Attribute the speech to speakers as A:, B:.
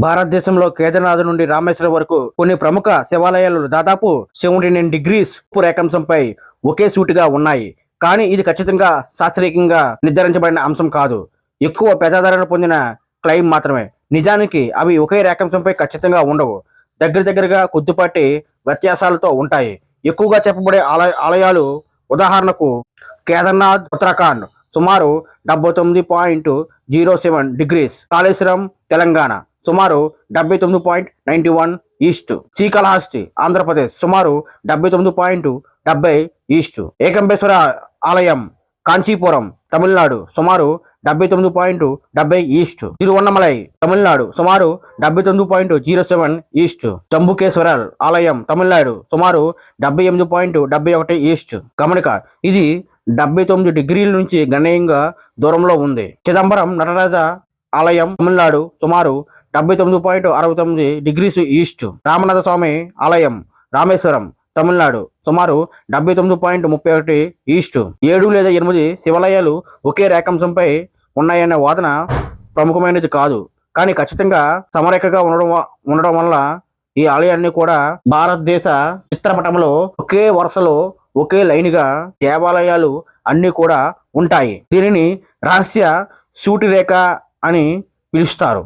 A: భారతదేశంలో కేదార్నాథ్ నుండి రామేశ్వరం వరకు కొన్ని ప్రముఖ శివాలయాలు దాదాపు 79 డిగ్రీస్ రేఖాంశంపై ఒకే సూటిగా ఉన్నాయి. కానీ ఇది ఖచ్చితంగా శాస్త్రీయంగా నిర్ధారించబడిన అంశం కాదు. ఎక్కువ ప్రజాదరణ పొందిన క్లెయిమ్ మాత్రమే. నిజానికి అవి ఒకే రేఖాంశంపై ఖచ్చితంగా ఉండవు. దగ్గరగా కొద్దిపాటి వ్యత్యాసాలతో ఉంటాయి. ఎక్కువగా చెప్పబడే ఆలయాలు ఉదాహరణకు కేదార్నాథ్ ఉత్తరాఖండ్ సుమారు 79.07 డిగ్రీస్, కాళేశ్వరం తెలంగాణ సుమారు 79.91 ఈస్ట్, శ్రీకాళహస్తి ఆంధ్రప్రదేశ్ సుమారు 79.70 ఈస్ట్, ఏకంబేశ్వర ఆలయం కాంచీపురం తమిళనాడు సుమారు 79.70 ఈస్ట్, తిరువన్నమలై తమిళనాడు సుమారు 79.07 ఈస్ట్, జంబుకేశ్వర ఆలయం తమిళనాడు సుమారు 78.71 ఈస్ట్. గమనిక, ఇది 79 డిగ్రీల నుంచి గణనీయంగా దూరంలో ఉంది. చిదంబరం నటరాజ ఆలయం తమిళనాడు సుమారు 79.69 డిగ్రీస్ ఈస్ట్, రామనాథ స్వామి ఆలయం రామేశ్వరం తమిళనాడు సుమారు 79.31 ఈస్ట్. 7 లేదా 8 శివాలయాలు ఒకే రేఖాంశంపై ఉన్నాయనే వాదన ప్రముఖమైనది కాదు. కానీ ఖచ్చితంగా సమరేఖగా ఉండడం వల్ల ఈ ఆలయాన్ని కూడా భారతదేశ చిత్రపటంలో ఒకే వరుసలో ఒకే లైన్గా దేవాలయాలు అన్నీ కూడా ఉంటాయి. దీనిని రహస్య సూటి రేఖ అని పిలుస్తారు.